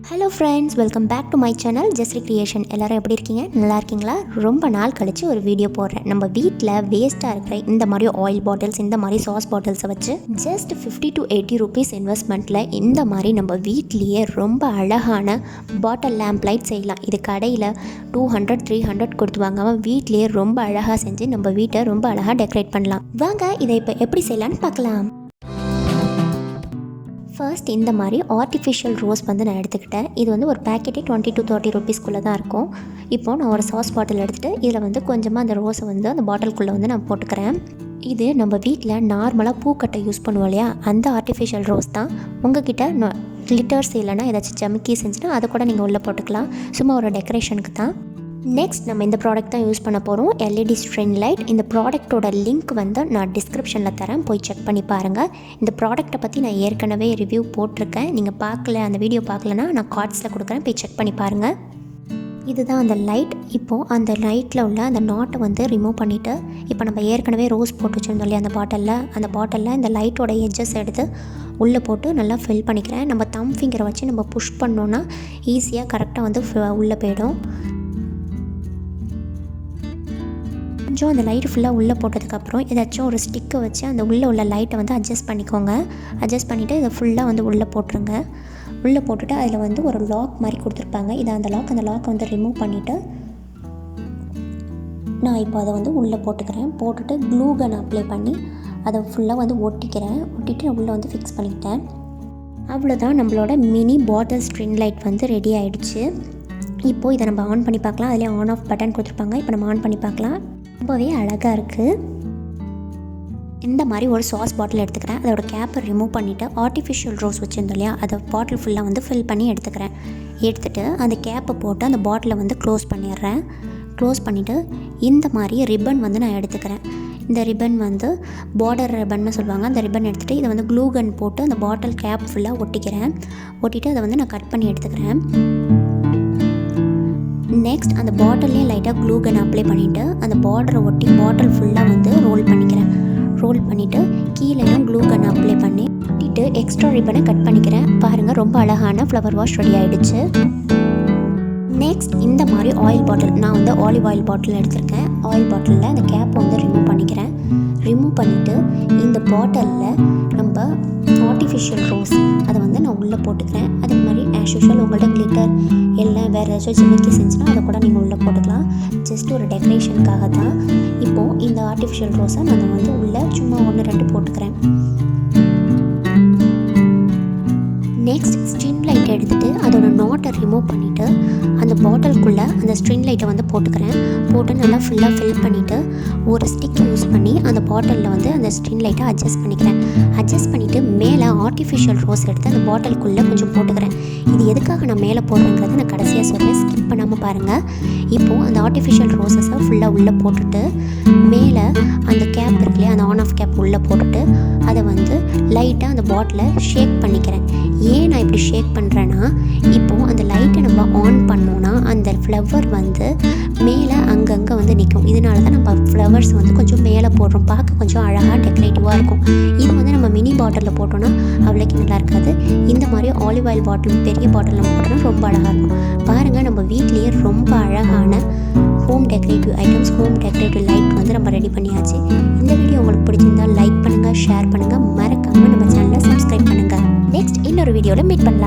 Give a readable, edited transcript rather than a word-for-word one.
Hello friends, welcome back to my channel Jasri creation. எல்லோரும் எப்படி இருக்கீங்க? நல்லா இருக்கீங்களா? ரொம்ப நாள் கழித்து ஒரு வீடியோ போடுறேன். நம்ம வீட்டில் வேஸ்ட்டாக இருக்கிற இந்த மாதிரி ஆயில் பாட்டில்ஸ், இந்த மாதிரி சாஸ் பாட்டில்ஸை வச்சு ஜஸ்ட் 50 to 80 rupees இன்வெஸ்ட்மெண்ட்டில் இந்த மாதிரி நம்ம வீட்லேயே ரொம்ப அழகான பாட்டில் லேம்ப் லைட் செய்யலாம். இது கடையில் 200 300 கொடுத்து வாங்காமல் வீட்லேயே ரொம்ப அழகாக செஞ்சு நம்ம வீட்டை ரொம்ப அழகாக டெக்கரேட் பண்ணலாம். வாங்க இதை இப்போ எப்படி செய்யலான்னு பார்க்கலாம். ஃபர்ஸ்ட் இந்த மாதிரி ஆர்டிஃபிஷியல் ரோஸ் நான் எடுத்துக்கிட்டேன். இது ஒரு பேக்கெட்டே 20 to 30 rupeesக்குள்ளே தான் இருக்கும். இப்போது நான் ஒரு சாஸ் பாட்டில் எடுத்துகிட்டு இதில் கொஞ்சமாக அந்த ரோஸை அந்த பாட்டிலுக்குள்ளே நான் போட்டுக்கிறேன். இது நம்ம வீட்டில் நார்மலாக பூக்கட்டை யூஸ் பண்ணுவோம் இல்லையா, அந்த ஆர்டிஃபிஷியல் ரோஸ் தான். உங்ககிட்ட கிளிட்டர்ஸ் இல்லைனா ஏதாச்சும் ஜமிக்கி செஞ்சுன்னா அதை கூட நீங்கள் உள்ளே போட்டுக்கலாம். சும்மா ஒரு டெக்கரேஷனுக்கு தான். நெக்ஸ்ட் நம்ம இந்த ப்ராடக்ட் தான் யூஸ் பண்ண போகிறோம், LED ஸ்ட்ரிங் லைட். இந்த ப்ராடக்ட்டோட லிங்க் நான் டிஸ்கிரிப்ஷனில் தரேன், போய் செக் பண்ணி பாருங்கள். இந்த ப்ராடக்ட்டை பற்றி நான் ஏற்கனவே ரிவ்யூ போட்டிருக்கேன். நீங்கள் பார்க்கல, அந்த வீடியோ பார்க்கலன்னா நான் கார்ட்ஸில் கொடுக்குறேன், போய் செக் பண்ணி பாருங்கள். இதுதான் அந்த லைட். இப்போது அந்த லைட்டில் உள்ள அந்த நாட்டை ரிமூவ் பண்ணிவிட்டு, இப்போ நம்ம ஏற்கனவே ரோஸ் போட்டு வச்சுருந்தோம் இல்லையா அந்த பாட்டிலில் இந்த லைட்டோட எட்ஜஸ் எடுத்து உள்ளே போட்டு நல்லா ஃபில் பண்ணிக்கிறேன். நம்ம தம் ஃபிங்கரை வச்சு நம்ம புஷ் பண்ணோன்னா ஈஸியாக கரெக்டாக உள்ளே போயிடும். கொஞ்சம் அந்த லைட்டு ஃபுல்லாக உள்ளே போட்டதுக்கப்புறம் ஏதாச்சும் ஒரு ஸ்டிக்கை வச்சு அந்த உள்ளே உள்ள லைட்டை அட்ஜஸ்ட் பண்ணிக்கோங்க. அட்ஜஸ்ட் பண்ணிவிட்டு இதை ஃபுல்லாக உள்ளே போட்டுருங்க. உள்ளே போட்டுட்டு அதில் ஒரு லாக் மாதிரி கொடுத்துருப்பாங்க. இதை அந்த லாக்கை ரிமூவ் பண்ணிவிட்டு நான் இப்போ அதை உள்ளே போட்டுக்கிறேன். போட்டுட்டு க்ளூ கன் அப்ளை பண்ணி அதை ஃபுல்லாக ஒட்டிக்கிறேன். ஒட்டிட்டு உள்ளே ஃபிக்ஸ் பண்ணிக்கிட்டேன். அவ்வளோதான், நம்மளோட மினி பாட்டில் ஸ்ட்ரிங் லைட் ரெடி ஆகிடுச்சு. இப்போது இதை நம்ம ஆன் பண்ணி பார்க்கலாம். அதிலே ஆன் ஆஃப் பட்டன் கொடுத்துருப்பாங்க. இப்போ நம்ம ஆன் பண்ணி பார்க்கலாம். ரொம்பவே அழகாக இருக்குது. இந்த மாதிரி ஒரு சாஸ் பாட்டில் எடுத்துக்கிறேன். அதோட கேப்பை ரிமூவ் பண்ணிவிட்டு ஆர்டிஃபிஷியல் ரோஸ் வச்சுருந்தோம் இல்லையா, அதை பாட்டில் ஃபுல்லாக ஃபில் பண்ணி எடுத்துக்கிறேன். எடுத்துகிட்டு அந்த கேப்பை போட்டு அந்த பாட்டிலை க்ளோஸ் பண்ணிடுறேன். க்ளோஸ் பண்ணிவிட்டு இந்த மாதிரி ரிப்பன் நான் எடுத்துக்கிறேன். இந்த ரிப்பன் பார்டர் ரிப்பன்னு சொல்லுவாங்க. அந்த ரிப்பன் எடுத்துகிட்டு இதை க்ளூ கன் போட்டு அந்த பாட்டில் கேப் ஃபுல்லாக ஒட்டிக்கிறேன். ஒட்டிட்டு அதை நான் கட் பண்ணி எடுத்துக்கிறேன். நெக்ஸ்ட் அந்த பாட்டிலே லைட்டாக க்ளூ கன் அப்ளை பண்ணிவிட்டு அந்த பார்டரை ஒட்டி பாட்டில் ஃபுல்லாக ரோல் பண்ணிக்கிறேன். ரோல் பண்ணிவிட்டு கீழேயும் க்ளூ கன் அப்ளை பண்ணி ஒட்டிட்டு எக்ஸ்ட்ரா ரிப்பனை கட் பண்ணிக்கிறேன். பாருங்கள், ரொம்ப அழகான ஃப்ளவர் வாஷ் ரெடி ஆகிடுச்சு. நெக்ஸ்ட் இந்த மாதிரி ஆயில் பாட்டில், நான் ஆலிவ் ஆயில் பாட்டில் எடுத்திருக்கேன். ஆயில் பாட்டிலில் அந்த கேப்பை ரிமூவ் பண்ணிக்கிறேன். ரிமூவ் பண்ணிவிட்டு இந்த பாட்டிலில் நம்ம ஆர்டிஃபிஷியல் ரோஸ் அதை நான் உள்ளே போட்டுக்கிறேன். அதே மாதிரி ஆஸ் யூஷுவல் உங்கள்கிட்ட கிளிட்டர் எல்லாம் வேறு ஏதாச்சும் ஜிமிக்கி செஞ்சுன்னா அதை கூட நீங்கள் உள்ளே போட்டுக்கலாம். ஜஸ்ட் ஒரு டெக்கரேஷனுக்காக தான். இப்போது இந்த ஆர்டிஃபிஷியல் ரோஸை நான் உள்ளே சும்மா 1-2 போட்டுக்கிறேன். நெக்ஸ்ட் ஸ்ட்ரிங் லைட் எடுத்துகிட்டு அதோட நாட்டை ரிமூவ் பண்ணிவிட்டு அந்த பாட்டிலுக்குள்ளே அந்த ஸ்ட்ரிங் லைட்டை போட்டுக்கிறேன். போட்டு நல்லா ஃபுல்லாக ஃபில் பண்ணிவிட்டு ஒரு ஸ்டிக் யூஸ் பண்ணி அந்த பாட்டிலில் அந்த ஸ்ட்ரிங் லைட்டை அட்ஜஸ்ட் பண்ணிக்கிறேன். அட்ஜஸ்ட் பண்ணிவிட்டு மேலே ஆர்டிஃபிஷியல் ரோஸ் எடுத்து அந்த பாட்டிலுக்குள்ளே கொஞ்சம் போட்டுக்கிறேன். இது எதுக்காக நான் மேலே போடுறேங்கிறத நான் கடைசியாக சொல்கிறேன், ஸ்கிப் பண்ணாமல் பாருங்கள். இப்போது அந்த ஆர்டிஃபிஷியல் ரோஸஸை ஃபுல்லாக உள்ளே போட்டுட்டு மேலே அந்த கேப் இருக்கு இல்லையா, அந்த ஆன் ஆஃப் கேப் உள்ளே போட்டுட்டு அதை லைட்டாக அந்த பாட்டிலை ஷேக் பண்ணிக்கிறேன். ஏன் நான் இப்படி ஷேக் பண்ணுறேன்னா, இப்போது அந்த லைட்டை நம்ம ஆன் பண்ணோன்னா அந்த ஃப்ளவர் மேலே அங்கங்கே நிற்கும். இதனால தான் நம்ம ஃப்ளவர்ஸ் கொஞ்சம் மேலே போடுறோம். பார்க்க கொஞ்சம் அழகாக டெக்கரேட்டிவாக இருக்கும். இது நம்ம மினி பாட்டிலில் போட்டோன்னா அவ்வளோக்கு நல்லா இருக்காது. இந்த மாதிரி ஆலிவ் ஆயில் பாட்டில் பெரிய பாட்டில் நம்ம போட்டோன்னா ரொம்ப அழகாக இருக்கும். பாருங்கள், நம்ம வீட்லேயே ரொம்ப அழகான home decorative items, home decorative light நம்ம ரெடி பண்ணியாச்சு. இந்த வீடியோ உங்களுக்கு பிடிச்சிருந்தால் லைக் பண்ணுங்கள், ஷேர் பண்ணுங்கள், மறக்காமல் நம்ம சேனலை சப்ஸ்கிரைப் பண்ணுங்கள். நெக்ஸ்ட் இன்னொரு வீடியோவில் மீட் பண்ணலாம்.